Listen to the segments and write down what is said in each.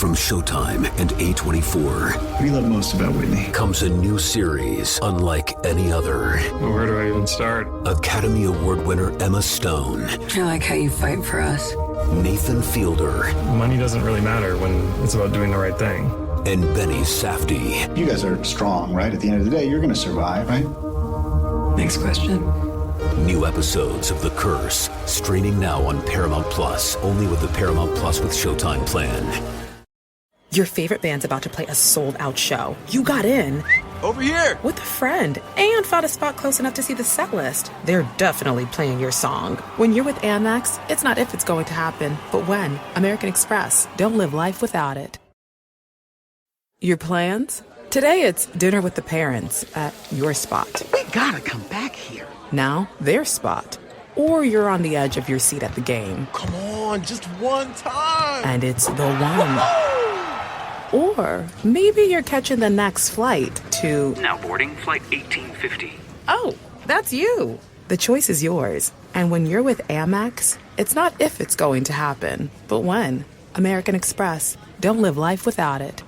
From Showtime and A24. What do you love most about Whitney? Comes a new series unlike any other. Well, where do I even start? Academy Award winner Emma Stone. I like how you fight for us. Nathan Fielder. Money doesn't really matter when it's about doing the right thing. And Benny Safdie. You guys are strong, right? At the end of the day, you're going to survive, right? Next question. New episodes of The Curse, streaming now on Paramount Plus, only with the Paramount Plus with Showtime plan. Your favorite band's about to play a sold-out show. You got in. Over here! With a friend, and found a spot close enough to see the set list. They're definitely playing your song. When you're with Amex, it's not if it's going to happen, but when. American Express. Don't live life without it. Your plans? Today it's dinner with the parents at your spot. We gotta come back here. Now, their spot. Or you're on the edge of your seat at the game. Come on, just one time! And it's the one. Or maybe you're catching the next flight to... Now boarding flight 1850. Oh, that's you. The choice is yours. And when you're with Amex, it's not if it's going to happen, but when. American Express. Don't live life without it.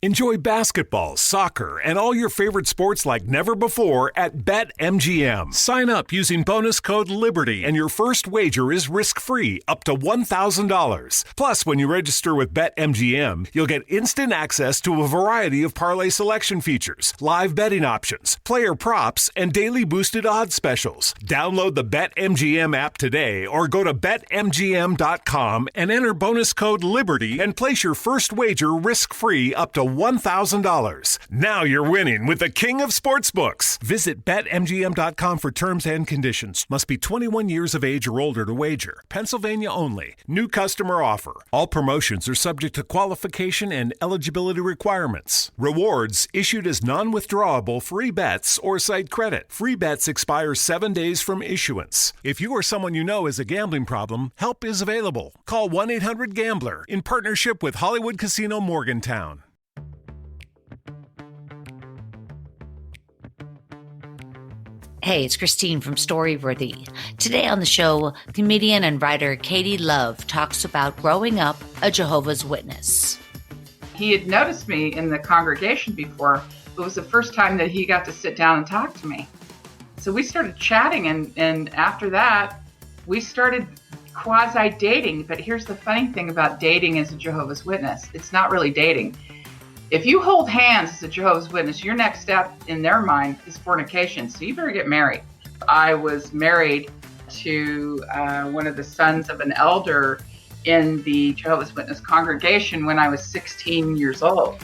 Enjoy basketball, soccer, and all your favorite sports like never before at BetMGM. Sign up using bonus code LIBERTY, and your first wager is risk-free up to $1,000. Plus, when you register with BetMGM, you'll get instant access to a variety of parlay selection features, live betting options, player props, and daily boosted odds specials. Download the BetMGM app today or go to BetMGM.com and enter bonus code LIBERTY and place your first wager risk-free up to $1,000. Now you're winning with the king of sportsbooks. Visit BetMGM.com for terms and conditions. Must be 21 years of age or older to wager. Pennsylvania only. New customer offer. All promotions are subject to qualification and eligibility requirements. Rewards issued as non-withdrawable free bets or site credit. Free bets expire 7 days from issuance. If you or someone you know has a gambling problem, help is available. Call 1-800-GAMBLER in partnership with Hollywood Casino Morgantown. Hey, it's Christine from Storyworthy. Today on the show, comedian and writer Katie Love talks about growing up a Jehovah's Witness. He had noticed me in the congregation before. It was the first time that he got to sit down and talk to me. So we started chatting, and after that, we started quasi-dating. But here's the funny thing about dating as a Jehovah's Witness. It's not really dating. If you hold hands as a Jehovah's Witness, your next step in their mind is fornication. So you better get married. I was married to one of the sons of an elder in the Jehovah's Witness congregation when I was 16 years old.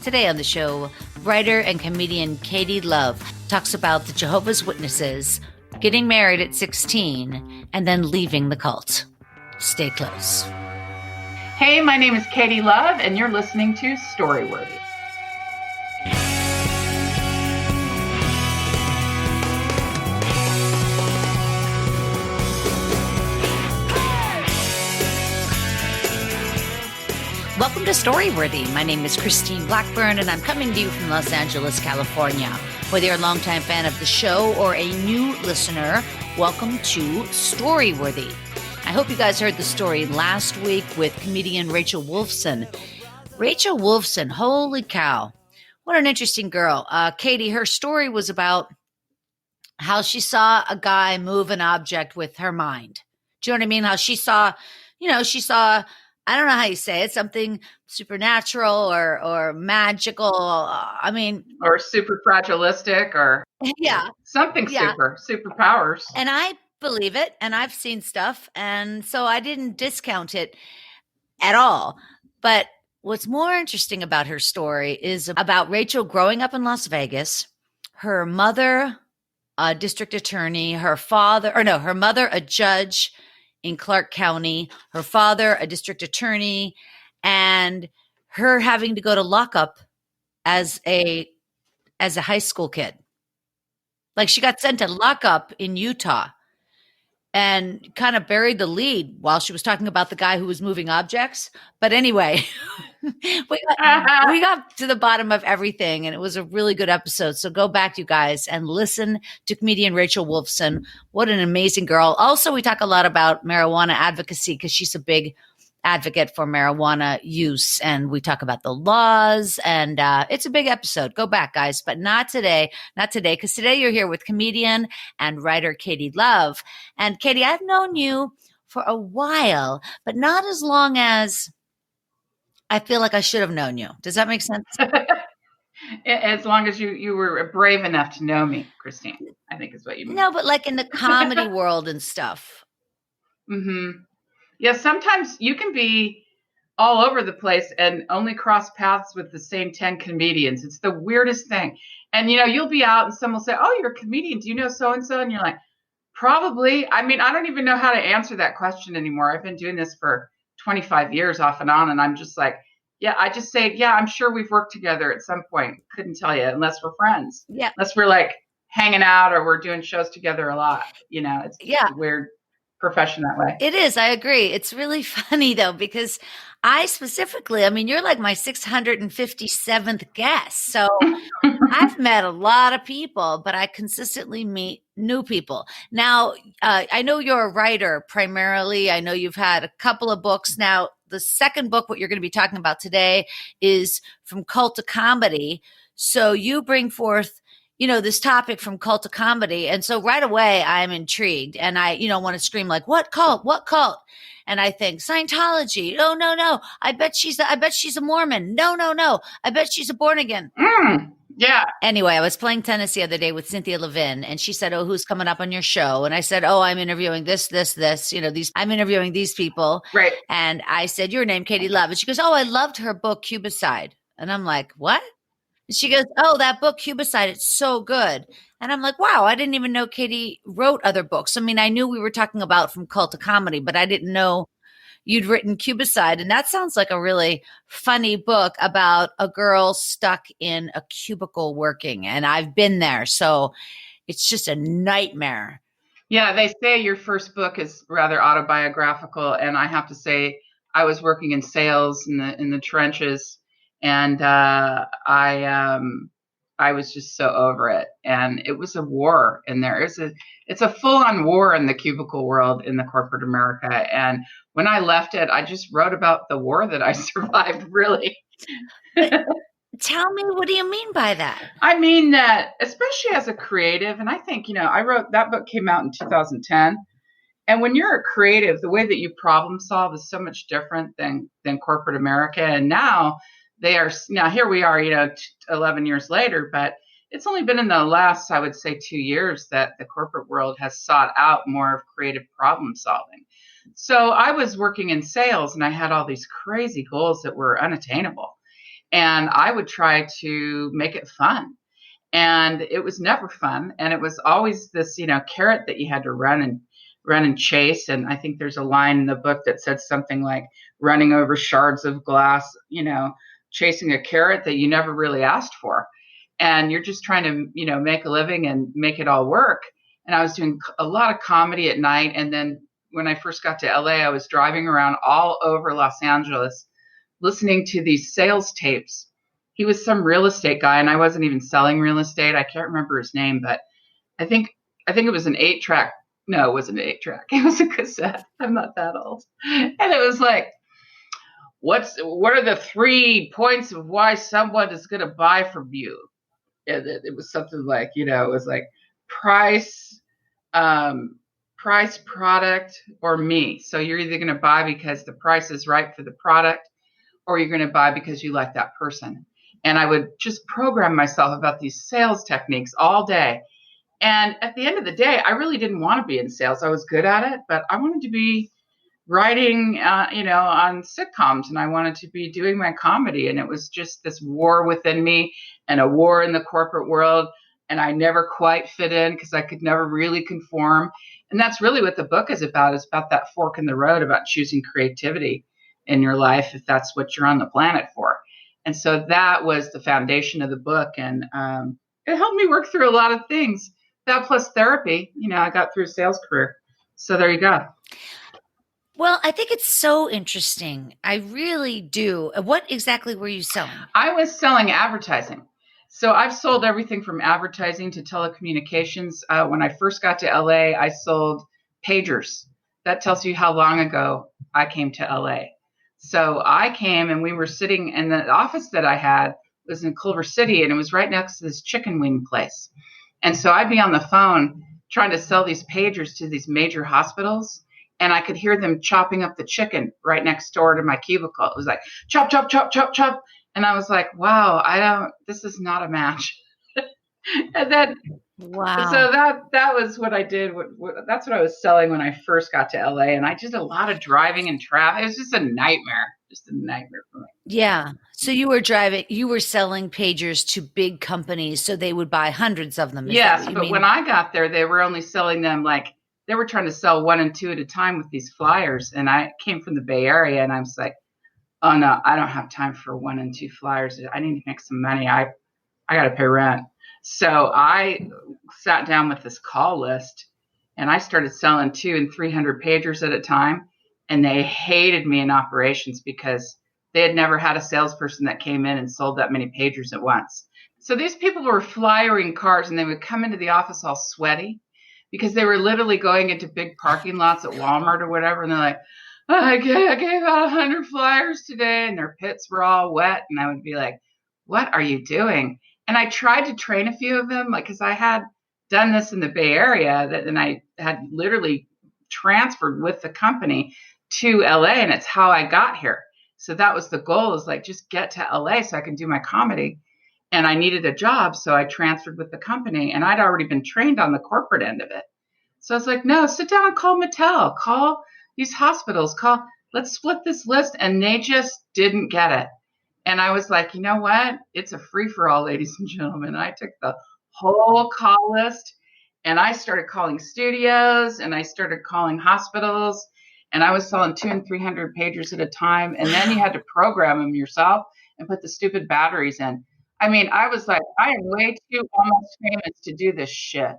Today on the show, writer and comedian Katie Love talks about the Jehovah's Witnesses, getting married at 16, and then leaving the cult. Stay close. Hey, my name is Katie Love, and you're listening to Storyworthy. Welcome to Storyworthy. My name is Christine Blackburn, and I'm coming to you from Los Angeles, California. Whether you're a longtime fan of the show or a new listener, welcome to Storyworthy. I hope you guys heard the story last week with comedian Rachel Wolfson. Rachel Wolfson, holy cow. What an interesting girl. Katie, her story was about how she saw a guy move an object with her mind. Do you know what I mean? How she saw, I don't know how you say it, something supernatural or magical. Or super fragilistic or yeah, something superpowers. And I believe it, and I've seen stuff, and so I didn't discount it at all. But what's more interesting about her story is about Rachel growing up in Las Vegas, her mother, a district attorney, her mother, a judge in Clark County, her father, a district attorney, and her having to go to lockup as a high school kid. Like, she got sent to lockup in Utah and kind of buried the lead while she was talking about the guy who was moving objects. But anyway, we got to the bottom of everything, and it was a really good episode. So go back, you guys, and listen to comedian Rachel Wolfson. What an amazing girl. Also, we talk a lot about marijuana advocacy because she's a big advocate for marijuana use. And we talk about the laws, and it's a big episode. Go back, guys, but not today. Not today, because today you're here with comedian and writer Katie Love. And Katie, I've known you for a while, but not as long as I feel like I should have known you. Does that make sense? As long as you were brave enough to know me, Christine, I think is what you mean. No, but like in the comedy world and stuff. Mm-hmm. Yeah, sometimes you can be all over the place and only cross paths with the same 10 comedians. It's the weirdest thing. And, you'll be out and someone will say, oh, you're a comedian. Do you know so-and-so? And you're like, probably. I mean, I don't even know how to answer that question anymore. I've been doing this for 25 years off and on. And I'm just like, yeah, I just say, yeah, I'm sure we've worked together at some point. Couldn't tell you unless we're friends. Yeah. Unless we're like hanging out or we're doing shows together a lot. It's a weird profession that way. It is. I agree. It's really funny though, because I specifically, I mean, you're like my 657th guest. So I've met a lot of people, but I consistently meet new people. Now, I know you're a writer primarily. I know you've had a couple of books. Now, the second book, what you're going to be talking about today, is From Cult to Comedy. So you bring forth, this topic from cult to comedy. And so right away I'm intrigued, and I, want to scream like, what cult? What cult? And I think Scientology. Oh, no. I bet she's a Mormon. No. I bet she's a born again. Yeah. Anyway, I was playing tennis the other day with Cynthia Levin, and she said, oh, who's coming up on your show? And I said, oh, I'm interviewing this, I'm interviewing these people. Right. And I said, your name, Katie Love. And she goes, oh, I loved her book, Cubicide. And I'm like, what? And she goes, oh, that book, Cubicide, it's so good. And I'm like, wow, I didn't even know Katie wrote other books. I mean, I knew we were talking about From Cult to Comedy, but I didn't know you'd written Cubicide. And that sounds like a really funny book about a girl stuck in a cubicle working. And I've been there. So it's just a nightmare. Yeah, they say your first book is rather autobiographical. And I have to say, I was working in sales in the trenches. And I was just so over it. And it was a war in there. It's a full-on war in the cubicle world in the corporate America. And when I left it, I just wrote about the war that I survived, really. Tell me, what do you mean by that? I mean that, especially as a creative, and I think, I wrote, that book came out in 2010. And when you're a creative, the way that you problem solve is so much different than corporate America. And now here we are, 11 years later, but it's only been in the last, I would say, 2 years that the corporate world has sought out more of creative problem solving. So I was working in sales and I had all these crazy goals that were unattainable. And I would try to make it fun. And it was never fun. And it was always this, carrot that you had to run and chase. And I think there's a line in the book that said something like running over shards of glass, chasing a carrot that you never really asked for. And you're just trying to, make a living and make it all work. And I was doing a lot of comedy at night. And then when I first got to LA, I was driving around all over Los Angeles, listening to these sales tapes. He was some real estate guy, and I wasn't even selling real estate. I can't remember his name, but I think it was an 8-track. No, it wasn't an 8-track. It was a cassette. I'm not that old. And it was like, what are the 3 points of why someone is going to buy from you? And it was something like, it was like price, product, or me. So you're either going to buy because the price is right for the product, or you're going to buy because you like that person. And I would just program myself about these sales techniques all day. And at the end of the day, I really didn't want to be in sales. I was good at it, but I wanted to be writing, on sitcoms, and I wanted to be doing my comedy. And it was just this war within me and a war in the corporate world. And I never quite fit in because I could never really conform. And that's really what the book is about. It's about that fork in the road, about choosing creativity in your life, if that's what you're on the planet for. And so that was the foundation of the book. And it helped me work through a lot of things. That plus therapy, I got through a sales career. So there you go. Well, I think it's so interesting. I really do. What exactly were you selling? I was selling advertising. So I've sold everything from advertising to telecommunications. When I first got to LA, I sold pagers. That tells you how long ago I came to LA. So I came and we were sitting in the office that I had was in Culver City, and it was right next to this chicken wing place. And so I'd be on the phone trying to sell these pagers to these major hospitals, and I could hear them chopping up the chicken right next door to my cubicle. It was like chop, chop, chop, chop, chop. And I was like, wow, this is not a match. And then, Wow. so that was what I did. That's what I was selling when I first got to LA. And I did a lot of driving and traffic. It was just a nightmare for me. Yeah. So you were selling pagers to big companies so they would buy hundreds of them. Yes, but when I got there, they were only selling them they were trying to sell 1 and 2 at a time with these flyers. And I came from the Bay Area, and I was like, oh no, I don't have time for 1 and 2 flyers. I need to make some money. I got to pay rent. So I sat down with this call list, and I started selling 200 and 300 pagers at a time. And they hated me in operations because they had never had a salesperson that came in and sold that many pagers at once. So these people were flyering cars, and they would come into the office all sweaty because they were literally going into big parking lots at Walmart or whatever. And they're like, I gave out 100 flyers today, and their pits were all wet. And I would be like, what are you doing? And I tried to train a few of them, because I had done this in the Bay Area, and I had literally transferred with the company to LA, and it's how I got here. So that was the goal, is just get to LA so I can do my comedy. And I needed a job, so I transferred with the company, and I'd already been trained on the corporate end of it. So I was like, no, sit down and call Mattel, call these hospitals, let's split this list. And they just didn't get it. And I was like, you know what? It's a free for all, ladies and gentlemen. I took the whole call list, and I started calling studios, and I started calling hospitals. And I was selling 200 and 300 pagers at a time. And then you had to program them yourself and put the stupid batteries in. I mean, I was like, I am way too almost famous to do this shit.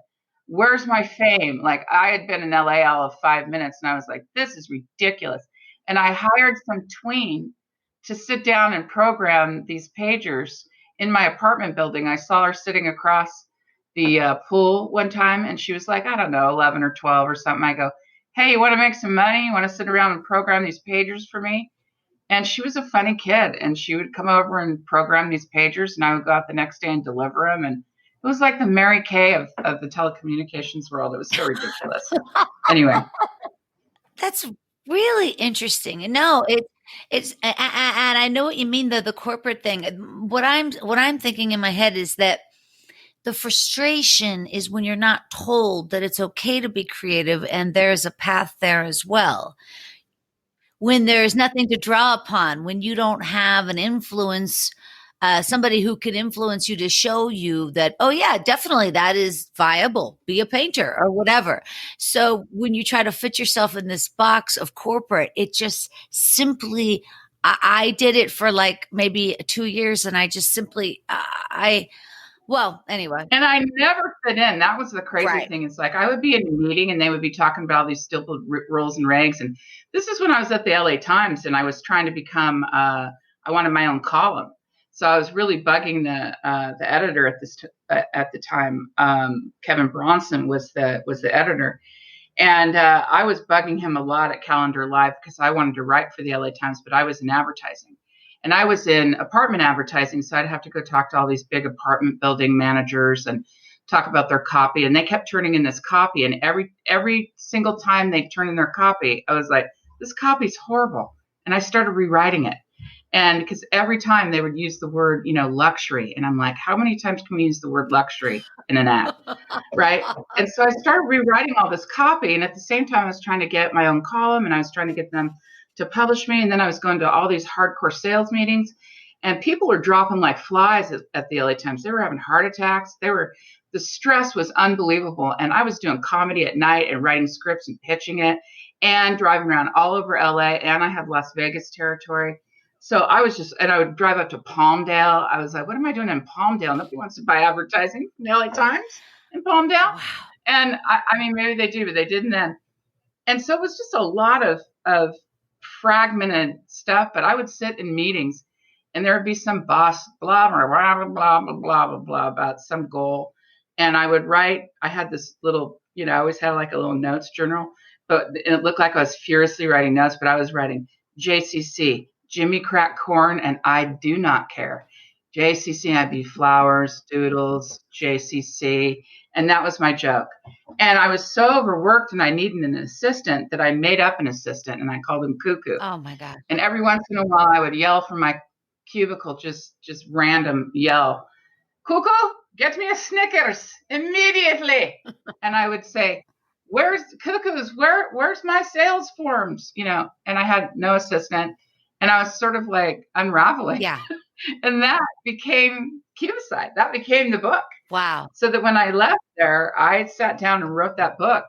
Where's my fame? I had been in LA all of 5 minutes, and I was like, this is ridiculous. And I hired some tween to sit down and program these pagers in my apartment building. I saw her sitting across the pool one time, and she was like, I don't know, 11 or 12 or something. I go, hey, you want to make some money? You want to sit around and program these pagers for me? And she was a funny kid, and she would come over and program these pagers, and I would go out the next day and deliver them. And it was like the Mary Kay of the telecommunications world. It was so ridiculous. Anyway. That's really interesting. No, it's, and I know what you mean, the corporate thing. What I'm thinking in my head is that the frustration is when you're not told that it's okay to be creative and there's a path there as well. When there's nothing to draw upon, when you don't have an influence, somebody who could influence you to show you that, oh yeah, definitely that is viable, be a painter or whatever. So when you try to fit yourself in this box of corporate, it just simply, I did it for maybe 2 years, and I just simply, well, anyway. And I never fit in. That was the crazy thing. It's I would be in a meeting, and they would be talking about all these stupid rules and regs. And this is when I was at the LA Times, and I was trying to become, I wanted my own column. So I was really bugging the editor at the time. Kevin Bronson was the editor. And I was bugging him a lot at Calendar Live because I wanted to write for the LA Times, but I was in advertising. And I was in apartment advertising, so I'd have to go talk to all these big apartment building managers and talk about their copy. And they kept turning in this copy, and every single time they turned in their copy, I was like, this copy's horrible. And I started rewriting it. And because every time they would use the word, luxury. And I'm like, how many times can we use the word luxury in an ad? Right. And so I started rewriting all this copy. And at the same time, I was trying to get my own column, and I was trying to get them to publish me. And then I was going to all these hardcore sales meetings, and people were dropping like flies at the LA Times. They were having heart attacks. The stress was unbelievable. And I was doing comedy at night and writing scripts and pitching it and driving around all over LA. And I had Las Vegas territory. So I was and I would drive up to Palmdale. I was like, what am I doing in Palmdale? Nobody wants to buy advertising from the LA Times in Palmdale. Wow. And I mean, maybe they do, but they didn't then. And so it was just a lot of fragmented stuff. But I would sit in meetings, and there would be some boss, blah, blah, blah, blah, blah, blah, blah, blah, about some goal. And I would write, I had this little, I always had like a little notes journal, but it looked like I was furiously writing notes, but I was writing, JCC, Jimmy Crack Corn, and I do not care. JCC, I'd be flowers, doodles, JCC. And that was my joke. And I was so overworked and I needed an assistant that I made up an assistant and I called him Cuckoo. Oh my God. And every once in a while I would yell from my cubicle, just random yell, Cuckoo, get me a Snickers immediately. And I would say, where's Cuckoo's? Where's my sales forms? You know, and I had no assistant and I was sort of like unraveling. Yeah. And that became Cubicide. That became the book. Wow. So that when I left there, I sat down and wrote that book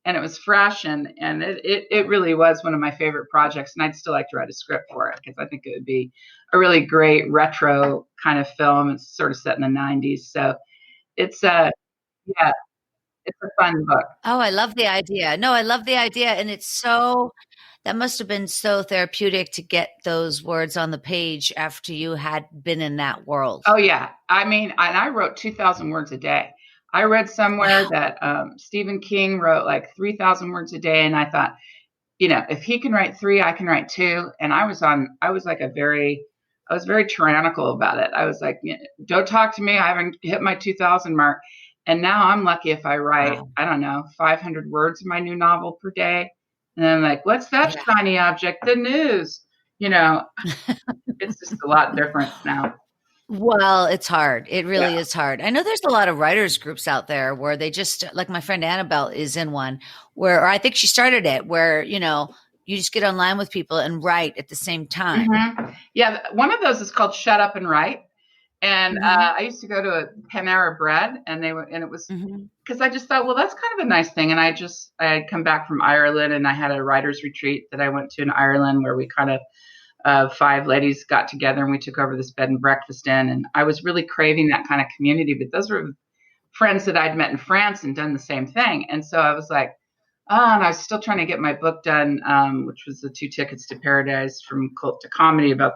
and it was fresh and it really was one of my favorite projects. And I'd still like to write a script for it because I think it would be a really great retro kind of film. It's sort of set in the 90s. So it's it's a fun book. Oh, I love the idea. No, I love the idea. And that must have been so therapeutic to get those words on the page after you had been in that world. Oh, yeah. I mean, and I wrote 2,000 words a day. I read somewhere that Stephen King wrote like 3,000 words a day. And I thought, you know, if he can write 3, I can write 2. And I was very tyrannical about it. I was like, don't talk to me. I haven't hit my 2,000 mark. And now I'm lucky if I write, I don't know, 500 words in my new novel per day. And I'm like, what's that shiny object? The news. You know, it's just a lot different now. Well, it's hard. It really is hard. I know there's a lot of writers groups out there where they just, like my friend Annabelle is in one or I think she started it where, you know, you just get online with people and write at the same time. Mm-hmm. Yeah. One of those is called Shut Up and Write. And I used to go to a Panera Bread and it was because I just thought, well, that's kind of a nice thing. And I had come back from Ireland and I had a writer's retreat that I went to in Ireland where we kind of 5 ladies got together and we took over this bed and breakfast in. And I was really craving that kind of community. But those were friends that I'd met in France and done the same thing. And so I was like, and I was still trying to get my book done, which was the 2 Tickets to Paradise from Cult to Comedy about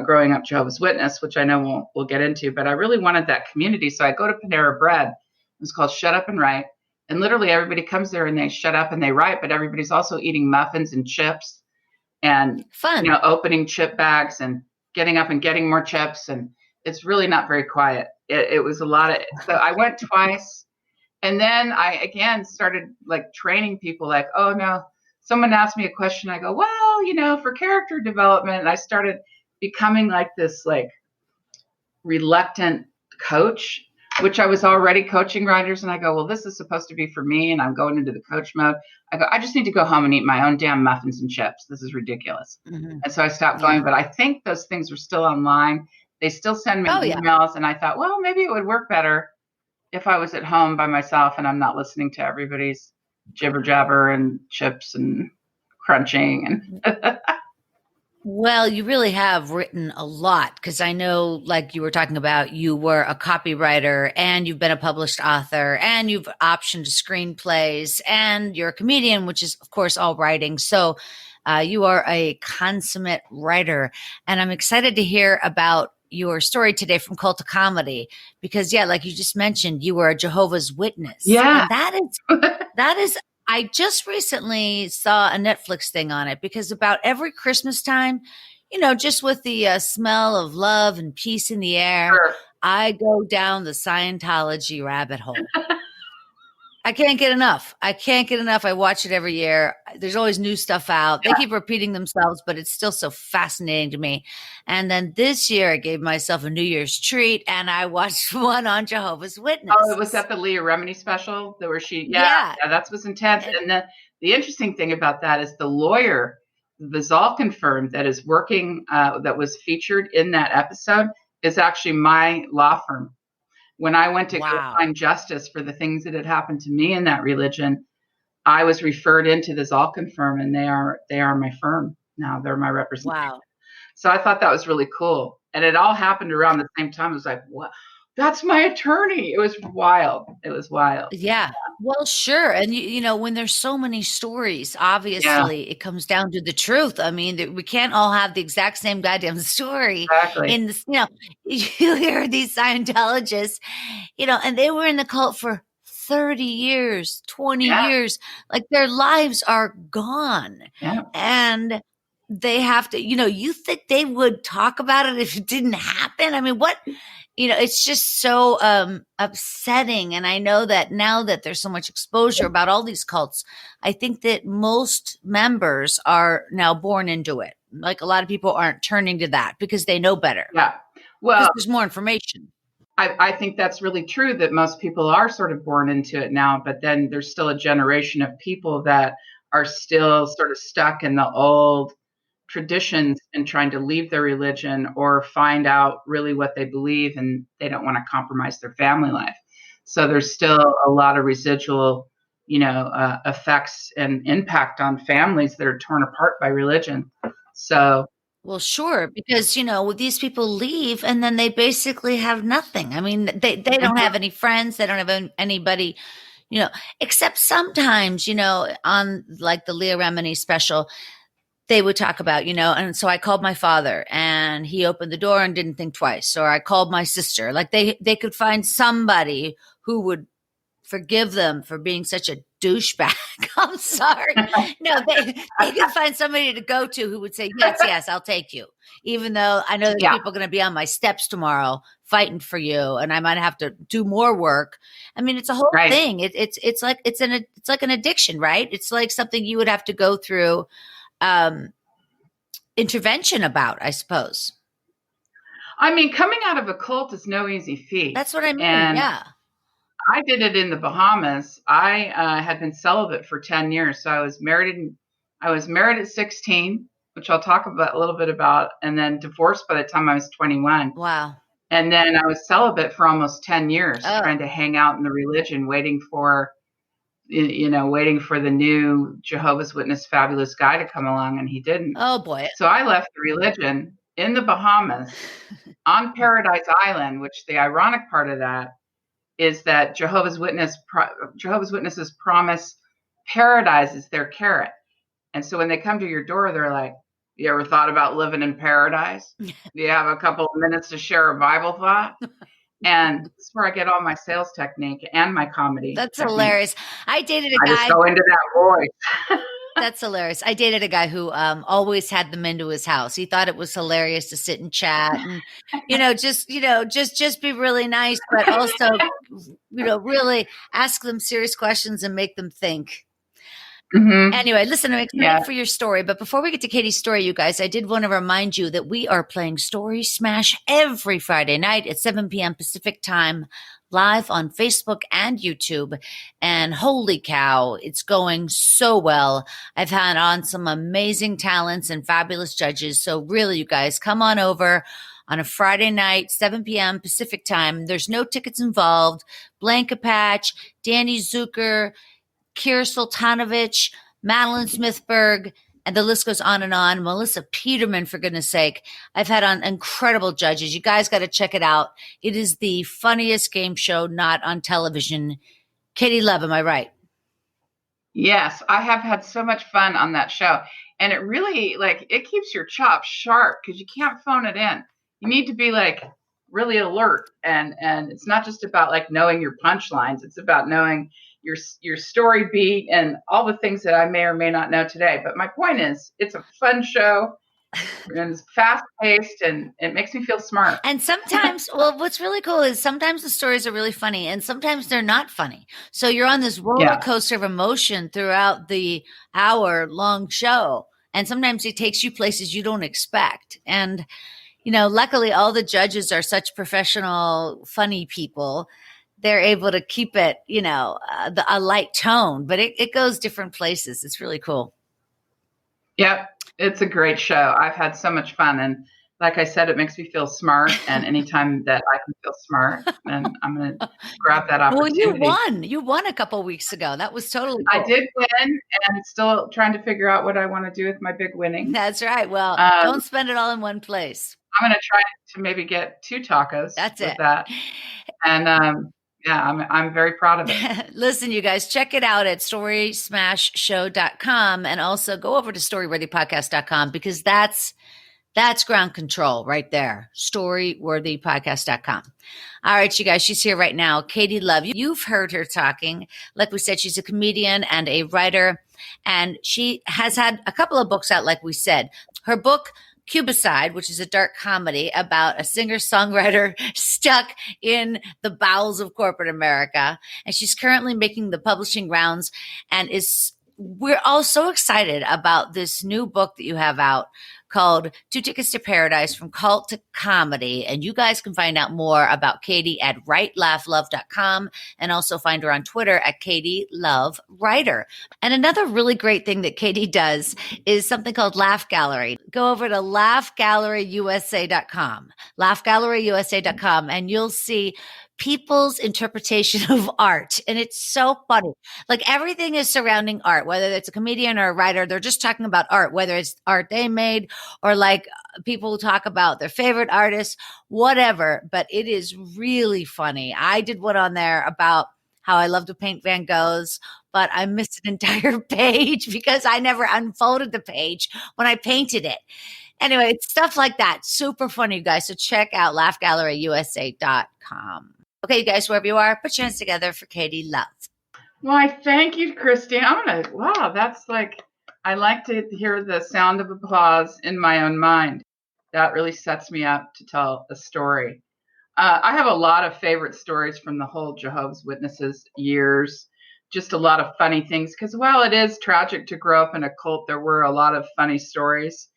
growing up Jehovah's Witness, which I know we'll get into, but I really wanted that community. So I go to Panera Bread. It's called Shut Up and Write. And literally everybody comes there and they shut up and they write, but everybody's also eating muffins and chips and fun, you know, opening chip bags and getting up and getting more chips. And it's really not very quiet. It was a lot of, so I went twice. And then I again started like training people like, oh no, someone asked me a question. I go, well, you know, for character development, and I started becoming like this like reluctant coach, which I was already coaching writers. And I go, well, this is supposed to be for me. And I'm going into the coach mode. I go, I just need to go home and eat my own damn muffins and chips. This is ridiculous. Mm-hmm. And so I stopped going, but I think those things are still online. They still send me emails. And I thought, well, maybe it would work better if I was at home by myself and I'm not listening to everybody's jibber jabber and chips and crunching and Well, you really have written a lot because I know, like you were talking about, you were a copywriter and you've been a published author and you've optioned screenplays and you're a comedian, which is, of course, all writing. So you are a consummate writer. And I'm excited to hear about your story today from Cult to Comedy because, yeah, like you just mentioned, you were a Jehovah's Witness. Yeah. And that is I just recently saw a Netflix thing on it because about every Christmas time, you know, just with the smell of love and peace in the air, I go down the Scientology rabbit hole. I can't get enough. I watch it every year. There's always new stuff out. They keep repeating themselves, but it's still so fascinating to me. And then this year I gave myself a New Year's treat and I watched one on Jehovah's Witness. Oh, was that the Leah Remini special? Where she, yeah, that was intense. And the interesting thing about that is the lawyer, the Zalkin firm that is working, that was featured in that episode is actually my law firm. When I went to go find justice for the things that had happened to me in that religion, I was referred into the Zalkin firm, and they are my firm now. They're my representative. Wow! So I thought that was really cool, and it all happened around the same time. I was like, "What? That's my attorney!" It was wild. Yeah. Well, sure. And you know, when there's so many stories, obviously it comes down to the truth. I mean, we can't all have the exact same goddamn story. Exactly. In this, you know, you hear these Scientologists, you know, and they were in the cult for 30 years, 20 years, like their lives are gone. Yeah. And they have to, you think they would talk about it if it didn't happen? I mean, it's just so upsetting. And I know that now that there's so much exposure about all these cults, I think that most members are now born into it. Like a lot of people aren't turning to that because they know better. Yeah. Well, there's more information. I think that's really true that most people are sort of born into it now, but then there's still a generation of people that are still sort of stuck in the old traditions and trying to leave their religion or find out really what they believe, and they don't want to compromise their family life. So there's still a lot of residual, effects and impact on families that are torn apart by religion. So. Well, sure, because, these people leave and then they basically have nothing. I mean, they don't have any friends. They don't have anybody, except sometimes, on like the Leah Remini special, they would talk about, and so I called my father and he opened the door and didn't think twice. Or I called my sister. Like they could find somebody who would forgive them for being such a douchebag. I'm sorry. No, they could find somebody to go to who would say, yes, I'll take you. Even though I know there's people going to be on my steps tomorrow fighting for you and I might have to do more work. I mean, it's a whole thing. It's like an addiction, right? It's like something you would have to go through intervention about, I suppose. I mean, coming out of a cult is no easy feat. That's what I mean. And yeah. I did it in the Bahamas. I had been celibate for 10 years. So I was married at 16, which I'll talk about a little bit about, and then divorced by the time I was 21. Wow. And then I was celibate for almost 10 years, trying to hang out in the religion, waiting for the new Jehovah's Witness fabulous guy to come along, and he didn't. Oh boy. So I left the religion in the Bahamas on Paradise Island, which the ironic part of that is that Jehovah's Witnesses promise paradise is their carrot. And so when they come to your door, they're like, you ever thought about living in paradise? Do you have a couple of minutes to share a Bible thought? And that's where I get all my sales technique and my comedy. That's hilarious. I dated a guy. I just go into that voice. That's hilarious. I dated a guy who always had them into his house. He thought it was hilarious to sit and chat and, just be really nice, but also, really ask them serious questions and make them think. Mm-hmm. Anyway, listen, I'm excited for your story. But before we get to Katie's story, you guys, I did want to remind you that we are playing Story Smash every Friday night at 7 p.m. Pacific time, live on Facebook and YouTube. And holy cow, it's going so well. I've had on some amazing talents and fabulous judges. So really, you guys, come on over on a Friday night, 7 p.m. Pacific time. There's no tickets involved. Blanca Patch, Danny Zucker, Kira Sultanovich, Madeline Smithberg, and the list goes on and on. Melissa Peterman, for goodness sake. I've had on incredible judges. You guys got to check it out. It is the funniest game show not on television. Katie Love, am I right? Yes, I have had so much fun on that show. And it really, it keeps your chops sharp because you can't phone it in. You need to be, really alert. And it's not just about, knowing your punchlines. It's about knowing your story beat and all the things that I may or may not know today. But my point is, it's a fun show and it's fast paced and it makes me feel smart. And sometimes, what's really cool is sometimes the stories are really funny and sometimes they're not funny. So you're on this roller coaster of emotion throughout the hour-long show. And sometimes it takes you places you don't expect. And, luckily all the judges are such professional, funny people. They're able to keep it, a light tone, but it goes different places. It's really cool. Yep. It's a great show. I've had so much fun. And like I said, it makes me feel smart. And anytime that I can feel smart, then I'm going to grab that opportunity. Well, you won a couple of weeks ago. That was totally cool. I did win and still trying to figure out what I want to do with my big winning. That's right. Well, don't spend it all in one place. I'm going to try to maybe get 2 tacos. That's with it. That. And, I'm very proud of it. Listen, you guys, check it out at storysmashshow.com and also go over to storyworthypodcast.com because that's ground control right there. Storyworthypodcast.com. All right, you guys, she's here right now. Katie Love, you've heard her talking. Like we said, she's a comedian and a writer, and she has had a couple of books out, like we said. Her book, Cubicide, which is a dark comedy about a singer-songwriter stuck in the bowels of corporate America. And she's currently making the publishing rounds, and we're all so excited about this new book that you have out called 2 Tickets to Paradise, From Cult to Comedy. And you guys can find out more about Katie at writelaughLove.com, and also find her on Twitter at Katie Love Writer. And another really great thing that Katie does is something called Laugh Gallery. Go over to laughgalleryusa.com, laughgalleryusa.com, and you'll see people's interpretation of art. And it's so funny. Like, everything is surrounding art, whether it's a comedian or a writer, they're just talking about art, whether it's art they made or like people talk about their favorite artists, whatever. But it is really funny. I did one on there about how I love to paint Van Goghs, but I missed an entire page because I never unfolded the page when I painted it. Anyway, it's stuff like that. Super funny, you guys. So check out laughgalleryusa.com. Okay, you guys, wherever you are, put your hands together for Katie Love. Why, thank you, Christine. Wow, that's like, I like to hear the sound of applause in my own mind. That really sets me up to tell a story. I have a lot of favorite stories from the whole Jehovah's Witnesses years. Just a lot of funny things, because while it is tragic to grow up in a cult, there were a lot of funny stories.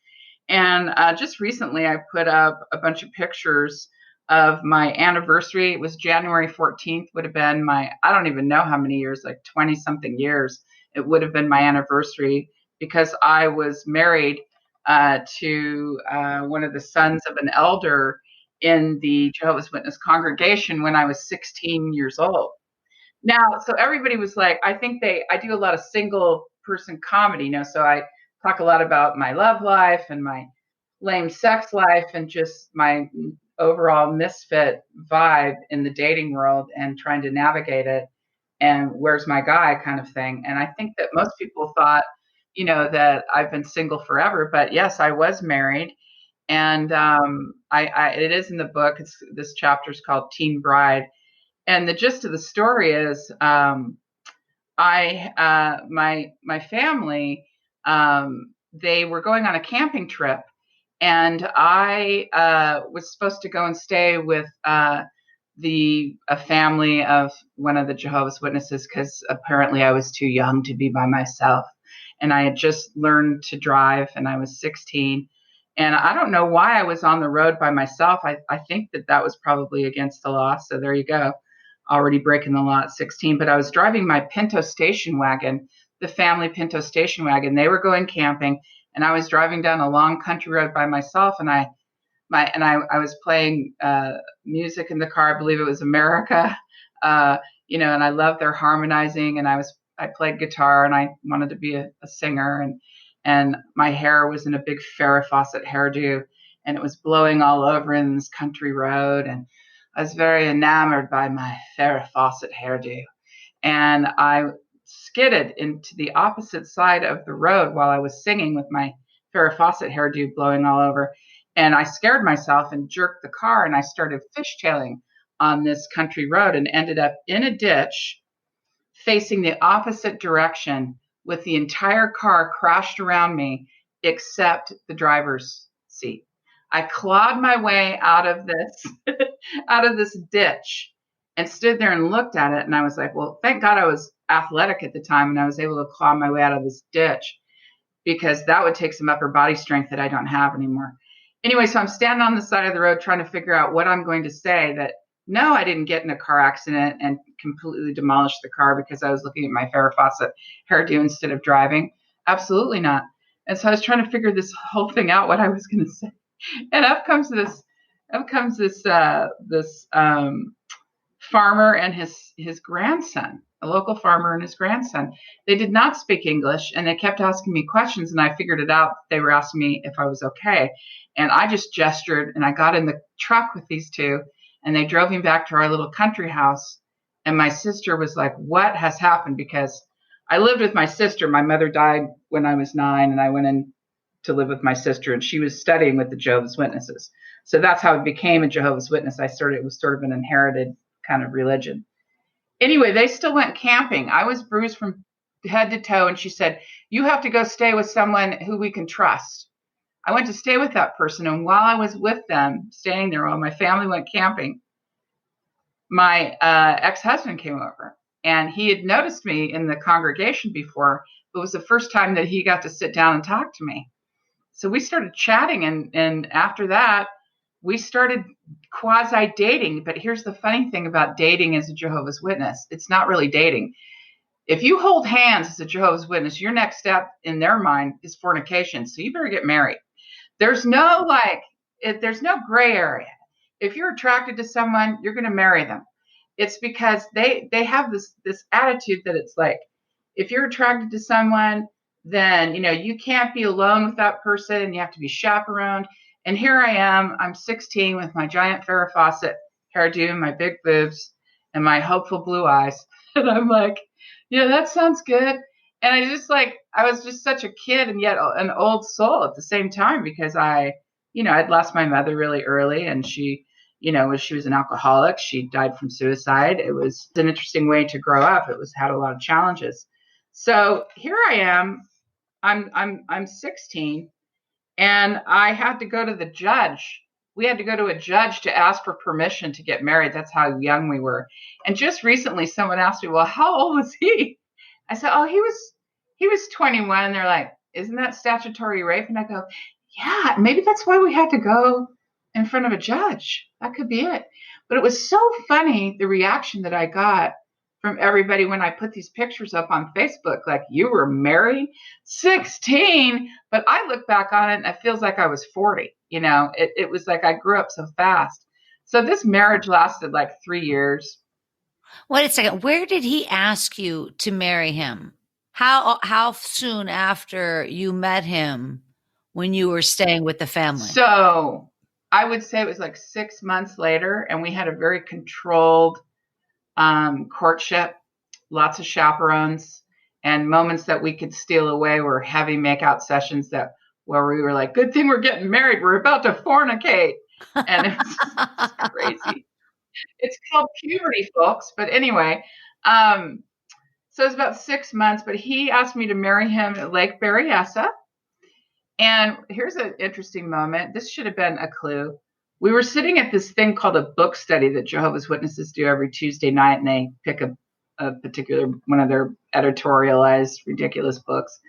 And just recently, I put up a bunch of pictures of my anniversary. It was January 14th, would have been I don't even know how many years, like 20 something years. It would have been my anniversary, because I was married to one of the sons of an elder in the Jehovah's Witness congregation when I was 16 years old. Now, so everybody was like, I do a lot of single person comedy, so I talk a lot about my love life and my lame sex life and just my overall misfit vibe in the dating world and trying to navigate it, and where's my guy kind of thing. And I think that most people thought, that I've been single forever, but yes, I was married. And it is in the book. This chapter is called Teen Bride. And the gist of the story is my family, they were going on a camping trip, and I was supposed to go and stay with a family of one of the Jehovah's Witnesses, because apparently I was too young to be by myself. And I had just learned to drive, and I was 16. And I don't know why I was on the road by myself. I think that was probably against the law. So there you go. Already breaking the law at 16. But I was driving my Pinto station wagon, the family Pinto station wagon. They were going camping, and I was driving down a long country road by myself. And I was playing music in the car. I believe it was America, and I loved their harmonizing. And I played guitar, and I wanted to be a singer. And my hair was in a big Farrah Fawcett hairdo, and it was blowing all over in this country road. And I was very enamored by my Farrah Fawcett hairdo. And I skidded into the opposite side of the road while I was singing with my Farrah Fawcett hairdo blowing all over. And I scared myself and jerked the car, and I started fishtailing on this country road and ended up in a ditch facing the opposite direction, with the entire car crashed around me except the driver's seat. I clawed my way out of this ditch, and stood there and looked at it. And I was like, well, thank God I was athletic at the time, and I was able to claw my way out of this ditch, because that would take some upper body strength that I don't have anymore. Anyway, so I'm standing on the side of the road trying to figure out what I'm going to say, that no, I didn't get in a car accident and completely demolished the car because I was looking at my Farrah Fawcett hairdo instead of driving. Absolutely not. And so I was trying to figure this whole thing out, what I was going to say. And up comes this farmer and his grandson, a local farmer and his grandson. They did not speak English, and they kept asking me questions, and I figured it out. They were asking me if I was okay. And I just gestured, and I got in the truck with these two, and they drove me back to our little country house. And my sister was like, what has happened? Because I lived with my sister. My mother died when I was 9, and I went in to live with my sister, and she was studying with the Jehovah's Witnesses. So that's how it became a Jehovah's Witness. It was sort of an inherited kind of religion. Anyway, they still went camping. I was bruised from head to toe, and she said, you have to go stay with someone who we can trust. I went to stay with that person. And while I was with them, staying there while my family went camping, my ex-husband came over, and he had noticed me in the congregation before. It was the first time that he got to sit down and talk to me. So we started chatting, and after that, we started quasi-dating. But here's the funny thing about dating as a Jehovah's Witness. It's not really dating. If you hold hands as a Jehovah's Witness, your next step in their mind is fornication. So you better get married. There's no there's no gray area. If you're attracted to someone, you're going to marry them. It's because they have this attitude that it's like, if you're attracted to someone, then, you can't be alone with that person. You have to be chaperoned. And here I am, I'm 16 with my giant Farrah Fawcett hairdo, my big boobs, and my hopeful blue eyes. And I'm like, yeah, that sounds good. And I was just such a kid and yet an old soul at the same time, because I'd lost my mother really early, and she was an alcoholic. She died from suicide. It was an interesting way to grow up. It had a lot of challenges. So here I am. I'm 16, and I had to go to the judge. We had to go to a judge to ask for permission to get married. That's how young we were. And just recently, someone asked me, "Well, how old was he?" I said, "Oh, he was 21." They're like, "Isn't that statutory rape?" And I go, "Yeah, maybe that's why we had to go in front of a judge. That could be it." But it was so funny, the reaction that I got from everybody when I put these pictures up on Facebook, like, "You were married 16." But I look back on it and it feels like I was 40. It was like I grew up so fast. So this marriage lasted like 3 years. Wait a second. Where did he ask you to marry him? How soon after you met him when you were staying with the family? So I would say it was like 6 months later, and we had a very controlled courtship, lots of chaperones, and moments that we could steal away were heavy makeout sessions where we were like, "Good thing we're getting married. We're about to fornicate." And it's crazy. It's called puberty, folks. But anyway, so it was about 6 months, but he asked me to marry him at Lake Berryessa. And here's an interesting moment. This should have been a clue. We were sitting at this thing called a book study that Jehovah's Witnesses do every Tuesday night, and they pick a particular one of their editorialized, ridiculous books.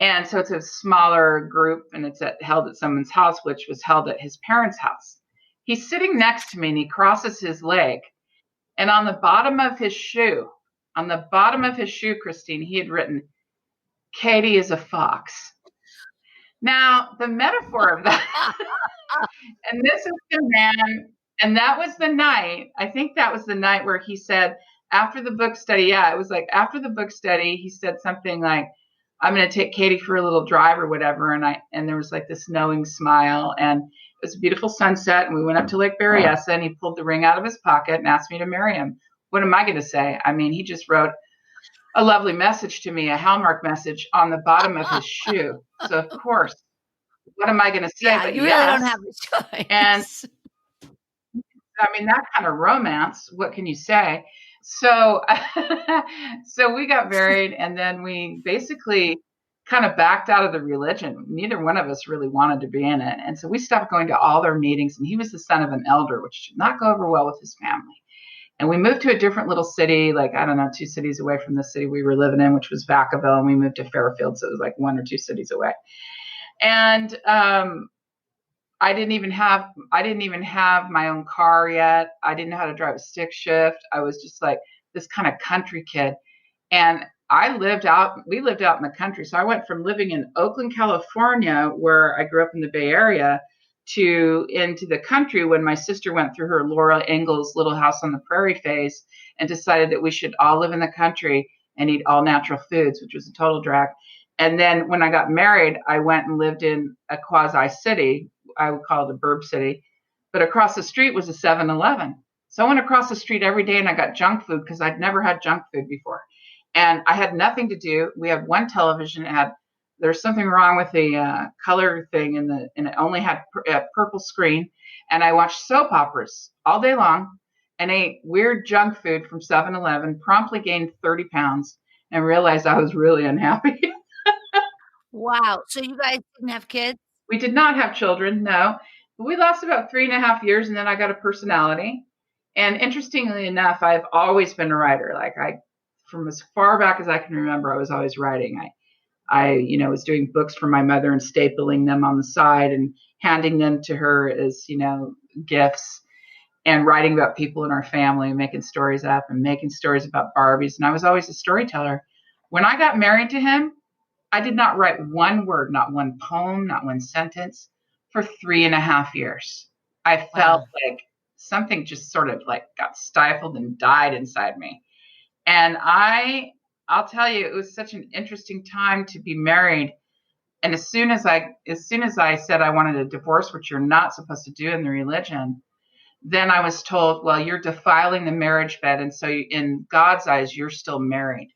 And so it's a smaller group, and it's held at someone's house, which was held at his parents' house. He's sitting next to me, and he crosses his leg. And on the bottom of his shoe, Christine, he had written, "Katie is a fox." Now, the metaphor of that, and this is the man, and that was the night, I think that was the night where he said, after the book study, it was like after the book study, he said something like, "I'm going to take Katie for a little drive," or whatever. And there was like this knowing smile, and it was a beautiful sunset. And we went up to Lake Berryessa, and he pulled the ring out of his pocket and asked me to marry him. What am I going to say? I mean, he just wrote a lovely message to me, a Hallmark message on the bottom of his shoe. So of course, what am I going to say? Yeah, but you really don't have a choice. And I mean, that kind of romance, what can you say? So, so we got married, and then we basically kind of backed out of the religion. Neither one of us really wanted to be in it. And so we stopped going to all their meetings, and he was the son of an elder, which did not go over well with his family. And we moved to a different little city, like, I don't know, 2 cities away from the city we were living in, which was Vacaville, and we moved to Fairfield. So it was like 1 or 2 cities away. And, I didn't even have my own car yet. I didn't know how to drive a stick shift. I was just like this kind of country kid. And we lived out in the country. So I went from living in Oakland, California, where I grew up in the Bay Area, into the country when my sister went through her Laura Ingalls Little House on the Prairie phase and decided that we should all live in the country and eat all natural foods, which was a total drag. And then when I got married, I went and lived in a quasi city. I would call it a burb city, but across the street was a 7-Eleven. So I went across the street every day and I got junk food because I'd never had junk food before. And I had nothing to do. We had one television. There's something wrong with the color thing and it only had a purple screen. And I watched soap operas all day long and ate weird junk food from 7-Eleven, promptly gained 30 pounds and realized I was really unhappy. Wow. So you guys didn't have kids? We did not have children, no. But we lasted about 3.5 years, and then I got a personality. And interestingly enough, I've always been a writer. Like from as far back as I can remember, I was always writing. I was doing books for my mother and stapling them on the side and handing them to her as, gifts, and writing about people in our family, making stories up and making stories about Barbies. And I was always a storyteller. When I got married to him, I did not write one word, not one poem, not one sentence for 3.5 years. I felt like something just sort of like got stifled and died inside me. And I'll tell you, it was such an interesting time to be married. And as soon as I said I wanted a divorce, which you're not supposed to do in the religion, then I was told, well, you're defiling the marriage bed. And so in God's eyes, you're still married.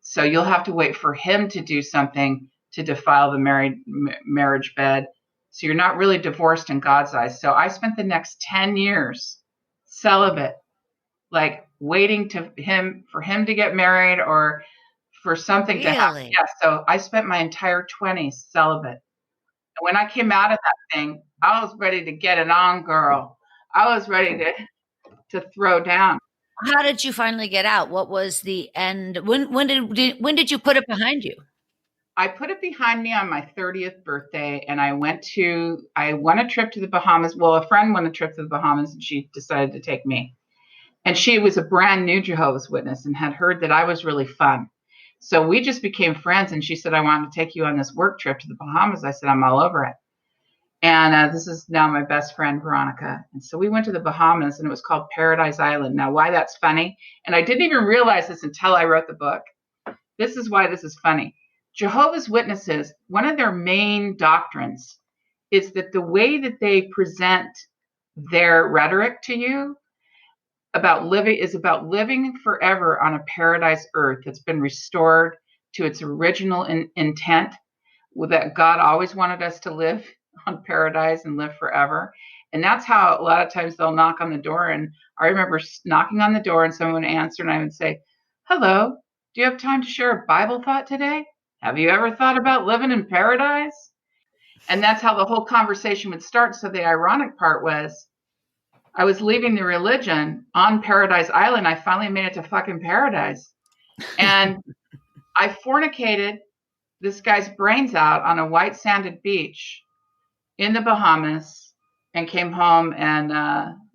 So you'll have to wait for him to do something to defile the marriage bed. So you're not really divorced in God's eyes. So I spent the next 10 years celibate, like waiting for him to get married or for something to happen. Yeah, so I spent my entire 20s celibate. And when I came out of that thing, I was ready to get it on, girl. I was ready to throw down. How did you finally get out? What was the end? When did you put it behind you? I put it behind me on my 30th birthday, and I won a trip to the Bahamas. Well, a friend won a trip to the Bahamas, and she decided to take me. And she was a brand new Jehovah's Witness and had heard that I was really fun. So we just became friends, and she said, I wanted to take you on this work trip to the Bahamas. I said, I'm all over it. And this is now my best friend, Veronica. And so we went to the Bahamas, and it was called Paradise Island. Now, why that's funny, and I didn't even realize this until I wrote the book. This is why this is funny. Jehovah's Witnesses, one of their main doctrines is that the way that they present their rhetoric to you is about living forever on a paradise earth that's been restored to its original intent, that God always wanted us to live on paradise and live forever. And that's how a lot of times they'll knock on the door. And I remember knocking on the door and someone would answer and I would say, hello, do you have time to share a Bible thought today? Have you ever thought about living in paradise? And that's how the whole conversation would start. So the ironic part was I was leaving the religion on Paradise Island. I finally made it to fucking paradise. And I fornicated this guy's brains out on a white sanded beach in the Bahamas and came home and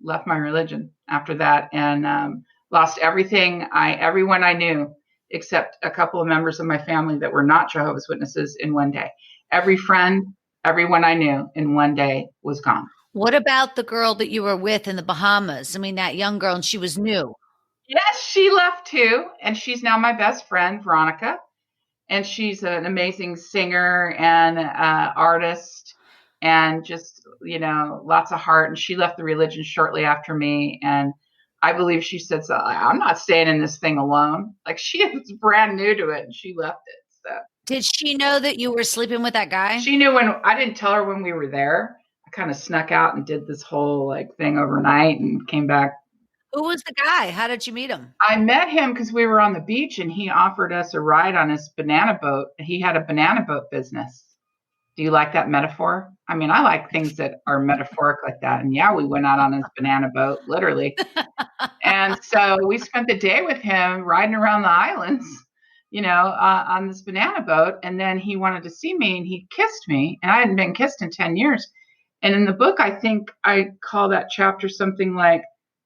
left my religion after that and lost everything, everyone I knew, except a couple of members of my family that were not Jehovah's Witnesses in one day. Every friend, everyone I knew in one day was gone. What about the girl that you were with in the Bahamas? I mean, that young girl, and she was new. Yes, she left too. And she's now my best friend, Veronica. And she's an amazing singer and artist and just, lots of heart. And she left the religion shortly after me. And I believe she said, so I'm not staying in this thing alone. Like she was brand new to it and she left it. So did she know that you were sleeping with that guy? She knew I didn't tell her when we were there. I kind of snuck out and did this whole thing overnight and came back. Who was the guy? How did you meet him? I met him because we were on the beach and he offered us a ride on his banana boat. He had a banana boat business. Do you like that metaphor? I mean, I like things that are metaphoric like that. And yeah, we went out on his banana boat, literally. And so we spent the day with him riding around the islands, on this banana boat. And then he wanted to see me and he kissed me. And I hadn't been kissed in 10 years. And in the book, I think I call that chapter something like,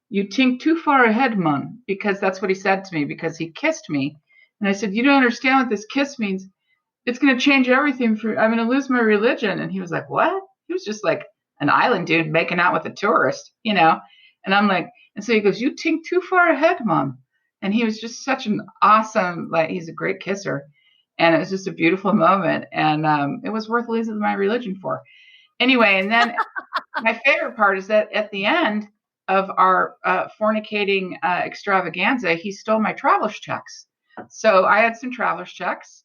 you think too far ahead, Mun, because that's what he said to me, because he kissed me. And I said, you don't understand what this kiss means. It's going to change everything I'm going to lose my religion. And he was like, what? He was just like an island dude making out with a tourist, And I'm like, and so he goes, you think too far ahead, Mom. And he was just such an awesome, he's a great kisser. And it was just a beautiful moment. And it was worth losing my religion for. Anyway, and then my favorite part is that at the end of our fornicating extravaganza, he stole my traveler's checks. So I had some traveler's checks.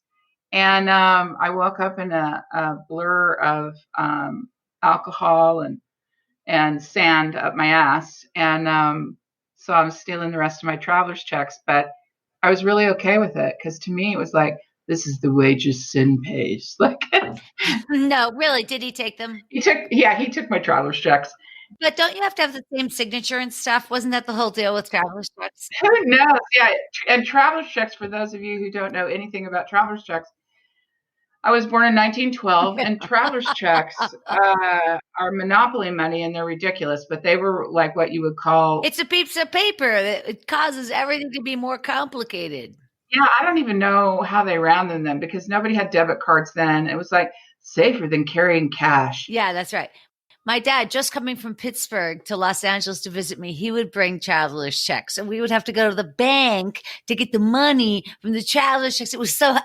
And I woke up in a blur of alcohol and sand up my ass. And so I was stealing the rest of my traveler's checks. But I was really okay with it because to me, it was like, this is the wages sin pays. Like, No, really, did he take them? he took my traveler's checks. But don't you have to have the same signature and stuff? Wasn't that the whole deal with traveler's checks? Who knows? Yeah, and traveler's checks, for those of you who don't know anything about traveler's checks, I was born in 1912, and traveler's checks are monopoly money, and they're ridiculous, but they were like what you would call... It's a piece of paper. It causes everything to be more complicated. Yeah, I don't even know how they rounded them because nobody had debit cards then. It was like safer than carrying cash. Yeah, that's right. My dad, just coming from Pittsburgh to Los Angeles to visit me, he would bring traveler's checks, and we would have to go to the bank to get the money from the traveler's checks. It was so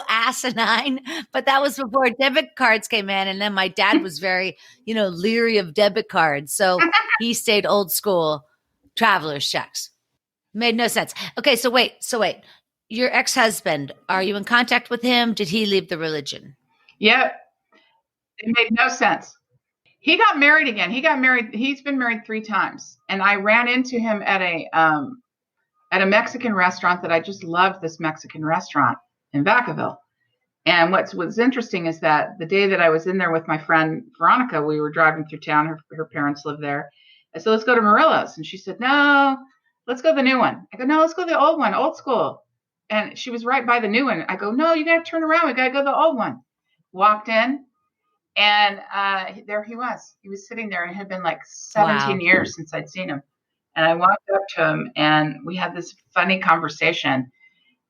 asinine, but that was before debit cards came in. And then my dad was very, leery of debit cards. So he stayed old school, traveler's checks. Made no sense. Okay. So wait, your ex-husband, are you in contact with him? Did he leave the religion? Yep. It made no sense. He got married again. He's been married 3 times. And I ran into him at a Mexican restaurant that I just loved, this Mexican restaurant in Vacaville. And what's interesting is that the day that I was in there with my friend Veronica, we were driving through town. Her parents live there. I said, let's go to Murillo's. And she said, no, let's go to the new one. I go, no, let's go to the old one, old school. And she was right by the new one. I go, no, you got to turn around. We got to go to the old one. Walked in, and there he was. He was sitting there, and it had been like 17 years since I'd seen him. And I walked up to him, and we had this funny conversation.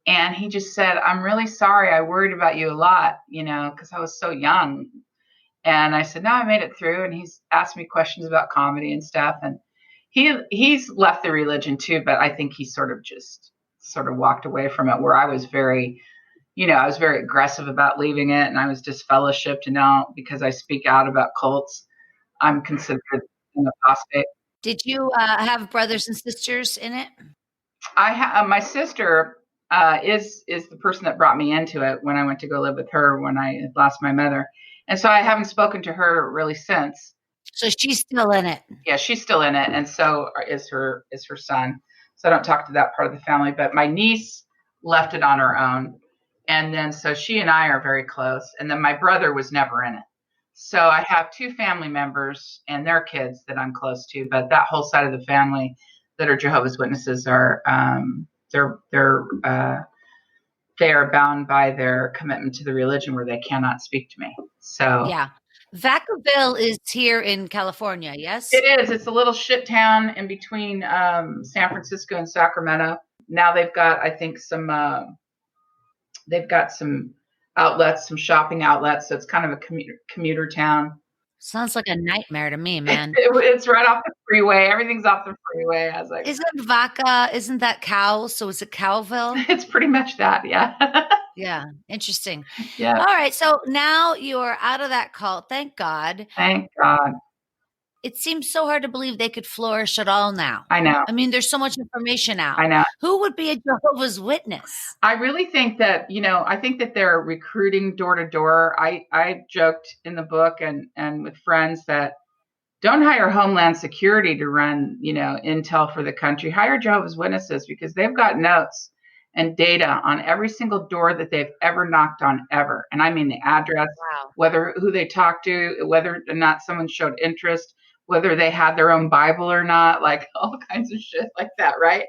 And he just said, I'm really sorry. I worried about you a lot, because I was so young. And I said, no, I made it through. And he's asked me questions about comedy and stuff. And he's left the religion too, but I think he sort of walked away from it, where I was very, I was very aggressive about leaving it, and I was disfellowshipped. And now, because I speak out about cults, I'm considered an apostate. Did you have brothers and sisters in it? My sister is the person that brought me into it when I went to go live with her when I had lost my mother. And so I haven't spoken to her really since. So she's still in it. Yeah, she's still in it. And so is her son. So I don't talk to that part of the family, but my niece left it on her own. And then, so she and I are very close. And then my brother was never in it. So I have 2 family members and their kids that I'm close to, but that whole side of the family that are Jehovah's Witnesses are, they are bound by their commitment to the religion, where they cannot speak to me. So yeah. Vacaville is here in California, yes? It is. It's a little shit town in between San Francisco and Sacramento. Now they've got, I think, some outlets, some shopping outlets. So it's kind of a commuter town. Sounds like a nightmare to me, man. It's right off the freeway. Everything's off the freeway. I was like, isn't that cow? So is it Cowville? It's pretty much that. Yeah. Yeah. Interesting. Yeah. All right. So now you're out of that cult. Thank God. Thank God. It seems so hard to believe they could flourish at all now. I know. I mean, there's so much information out. I know. Who would be a Jehovah's Witness? I really think that, I think that they're recruiting door to door. I joked in the book and with friends that don't hire Homeland Security to run, intel for the country. Hire Jehovah's Witnesses, because they've got notes and data on every single door that they've ever knocked on ever. And I mean the address, who they talked to, whether or not someone showed interest, whether they had their own Bible or not, like all kinds of shit like that, right?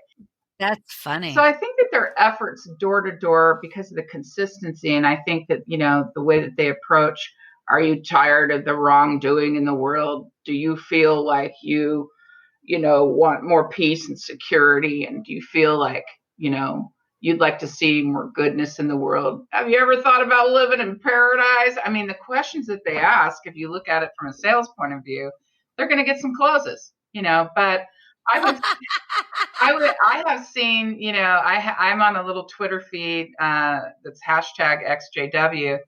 That's funny. So I think that their efforts door to door, because of the consistency, and I think that, the way that they approach, are you tired of the wrongdoing in the world? Do you feel like you want more peace and security? And do you feel like, you'd like to see more goodness in the world? Have you ever thought about living in paradise? I mean, the questions that they ask, if you look at it from a sales point of view, they're going to get some closes, but I have seen, I'm on a little Twitter feed that's #XJW.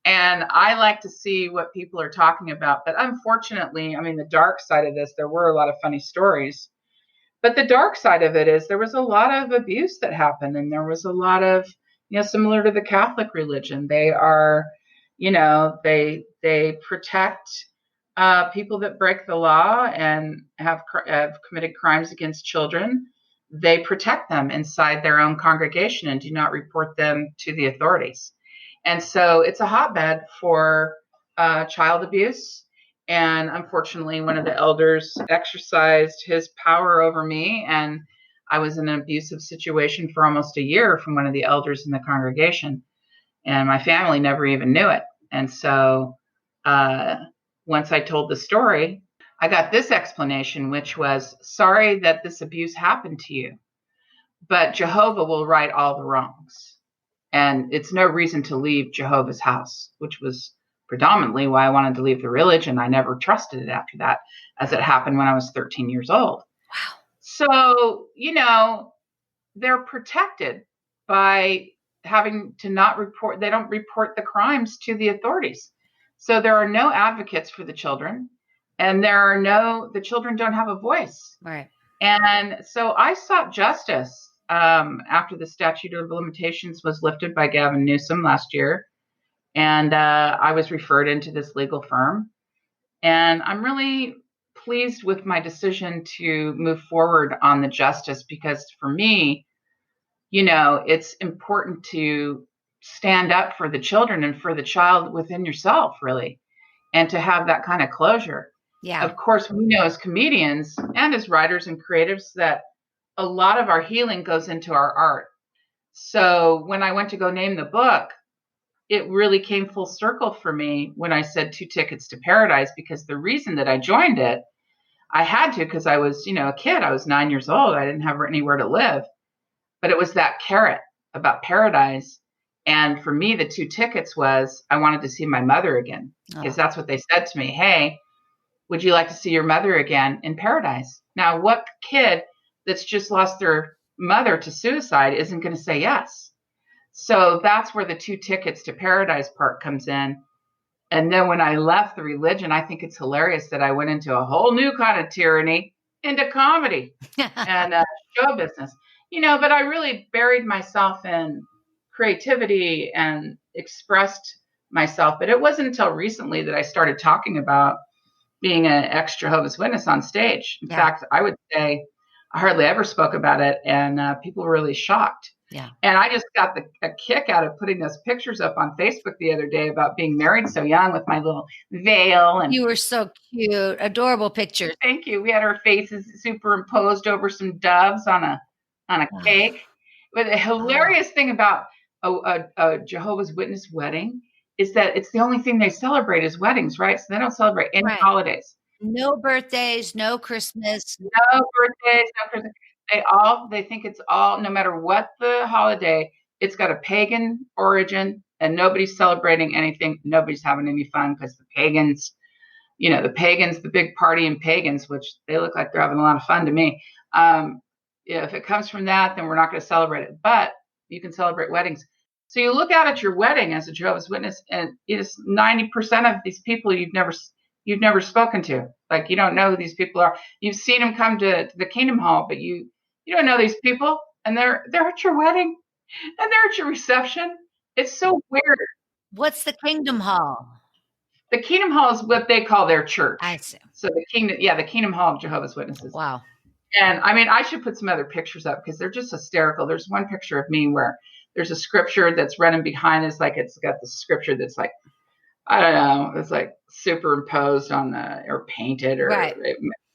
And I like to see what people are talking about. But unfortunately, I mean, the dark side of this, there were a lot of funny stories. But the dark side of it is there was a lot of abuse that happened. And there was a lot of, similar to the Catholic religion. They are, they protect people that break the law and have committed crimes against children. they protect them inside their own congregation and do not report them to the authorities. And so it's a hotbed for child abuse. And unfortunately, one of the elders exercised his power over me, and I was in an abusive situation for almost a year from one of the elders in the congregation. And my family never even knew it. And so once I told the story, I got this explanation, which was, sorry that this abuse happened to you, but Jehovah will right all the wrongs. And it's no reason to leave Jehovah's house, which was predominantly why I wanted to leave the religion. I never trusted it after that, as it happened when I was 13 years old. Wow. So, they're protected by having to not report. They don't report the crimes to the authorities. So there are no advocates for the children, and the children don't have a voice. Right. And so I sought justice after the statute of limitations was lifted by Gavin Newsom last year. And I was referred into this legal firm. And I'm really pleased with my decision to move forward on the justice, because for me, it's important to stand up for the children and for the child within yourself, really, and to have that kind of closure. Yeah. Of course, we know as comedians and as writers and creatives that a lot of our healing goes into our art. So when I went to go name the book, it really came full circle for me when I said 2 Tickets to Paradise, because the reason that I joined it, I had to, because I was, a kid. I was 9 years old. I didn't have anywhere to live. But it was that carrot about paradise. And for me, the 2 tickets was I wanted to see my mother again, because that's what they said to me. Hey, would you like to see your mother again in paradise? Now, what kid that's just lost their mother to suicide isn't going to say yes? So that's where the 2 Tickets to Paradise part comes in. And then when I left the religion, I think it's hilarious that I went into a whole new kind of tyranny, into comedy and show business. But I really buried myself in creativity and expressed myself. But it wasn't until recently that I started talking about being an ex-Jehovah's Witness on stage. In fact, I would say I hardly ever spoke about it, and people were really shocked. Yeah. And I just got a kick out of putting those pictures up on Facebook the other day about being married so young with my little veil. And you were so cute. Adorable pictures. Thank you. We had our faces superimposed over some doves on a cake. But the hilarious thing about a Jehovah's Witness wedding is that it's the only thing they celebrate is weddings, right? So they don't celebrate any holidays. No birthdays, no Christmas. No birthdays, no Christmas. They think it's all, no matter what the holiday, it's got a pagan origin, and nobody's celebrating anything. Nobody's having any fun, because the pagans, the big party and pagans, which they look like they're having a lot of fun to me. If it comes from that, then we're not going to celebrate it. But you can celebrate weddings. So you look out at your wedding as a Jehovah's Witness, and it's 90% of these people you've never spoken to. Like, you don't know who these people are. You've seen them come to the Kingdom Hall, but you don't know these people, and they're at your wedding, and they're at your reception. It's so weird. What's the Kingdom Hall? The Kingdom Hall is what they call their church. I see. So the Kingdom Hall of Jehovah's Witnesses. Wow. And I mean, I should put some other pictures up, because they're just hysterical. There's one picture of me where there's a scripture that's running behind us, like it's got the scripture that's like, I don't know, it's like superimposed on or painted or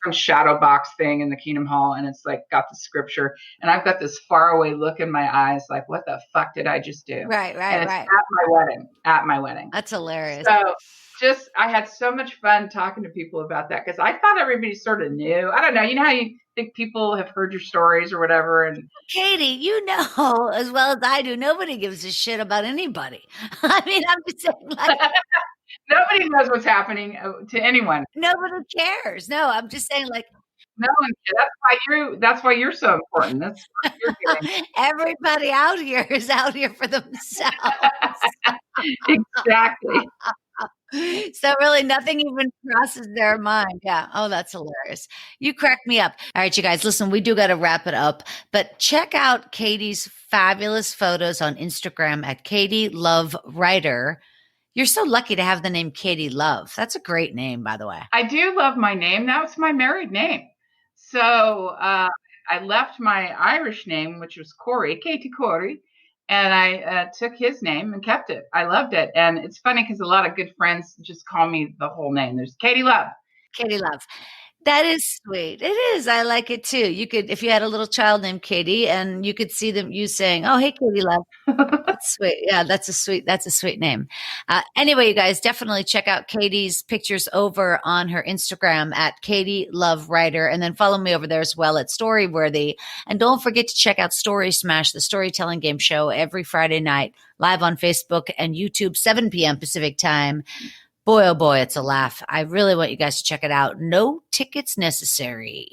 some shadow box thing in the Kingdom Hall, and it's like got the scripture, and I've got this faraway look in my eyes, like, what the fuck did I just do? Right. And it's at my wedding. That's hilarious. So I had so much fun talking to people about that, because I thought everybody sort of knew. I don't know. You know how you think people have heard your stories or whatever? And Katie, as well as I do, nobody gives a shit about anybody. I mean, I'm just saying, like, nobody knows what's happening to anyone. Nobody cares. No, I'm just saying, like, no one cares. That's why you're so important. That's what you're doing. Everybody out here is out here for themselves. Exactly. So really nothing even crosses their mind. Yeah. Oh, that's hilarious. You crack me up. All right, you guys, listen, we do got to wrap it up, but check out Katie's fabulous photos on Instagram at Katie Love Writer. You're so lucky to have the name Katie Love. That's a great name, by the way. I do love my name. That's my married name. So I I left my Irish name, which was Corey, Katie Corey, and I took his name and kept it. I loved it. And it's funny because a lot of good friends just call me the whole name. There's Katie Love. Katie Love. That is sweet. It is. I like it too. You could, if you had a little child named Katie, and you could see you saying, "Oh, hey, Katie Love." That's sweet. Yeah, that's a sweet name. Anyway, you guys definitely check out Katie's pictures over on her Instagram at Katie Love Writer, and then follow me over there as well at Storyworthy. And don't forget to check out Story Smash, the storytelling game show, every Friday night live on Facebook and YouTube, 7 p.m. Pacific time. Boy, oh boy, it's a laugh. I really want you guys to check it out. No tickets necessary.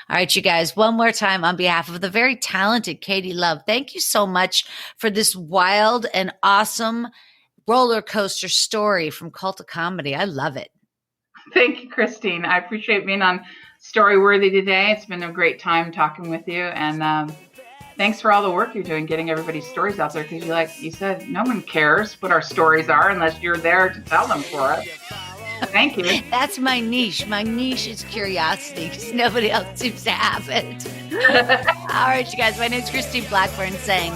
All right, you guys, one more time on behalf of the very talented Katie Love, thank you so much for this wild and awesome roller coaster story from Cult of Comedy. I love it. Thank you, Christine. I appreciate being on Storyworthy today. It's been a great time talking with you. And thanks for all the work you're doing, getting everybody's stories out there. Because like you said, no one cares what our stories are unless you're there to tell them for us. Thank you. That's my niche. My niche is curiosity because nobody else seems to have it. All right, you guys. My name's Christine Blackburn saying,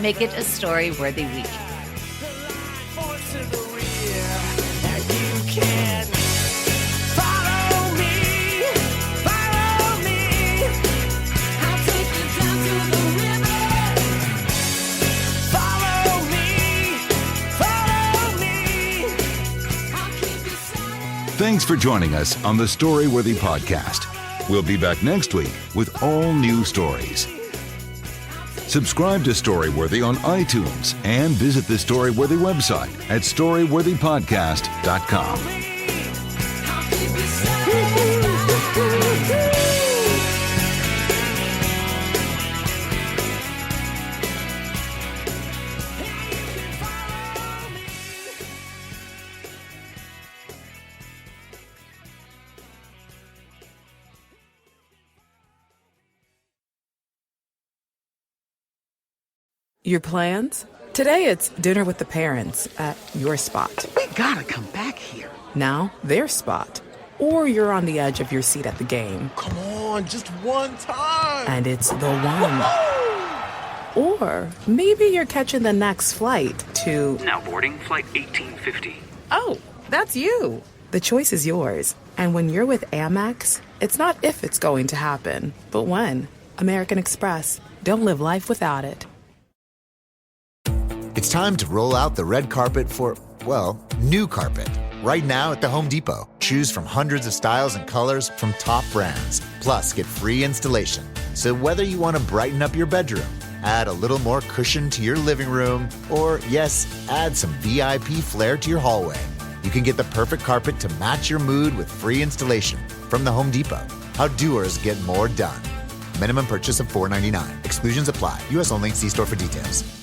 make it a story-worthy week. Thanks for joining us on the Storyworthy podcast. We'll be back next week with all new stories. Subscribe to Storyworthy on iTunes and visit the Storyworthy website at storyworthypodcast.com. Your plans? Today it's dinner with the parents at your spot. We gotta come back here. Now, their spot. Or you're on the edge of your seat at the game. Come on, just one time. And it's the one. Or maybe you're catching the next flight to... Now boarding flight 1850. Oh, that's you. The choice is yours. And when you're with Amex, it's not if it's going to happen, but when. American Express. Don't live life without it. It's time to roll out the red carpet for, well, new carpet. Right now at the Home Depot. Choose from hundreds of styles and colors from top brands. Plus, get free installation. So whether you want to brighten up your bedroom, add a little more cushion to your living room, or, yes, add some VIP flair to your hallway, you can get the perfect carpet to match your mood with free installation from the Home Depot. How doers get more done. Minimum purchase of $4.99. Exclusions apply. U.S. only. See store for details.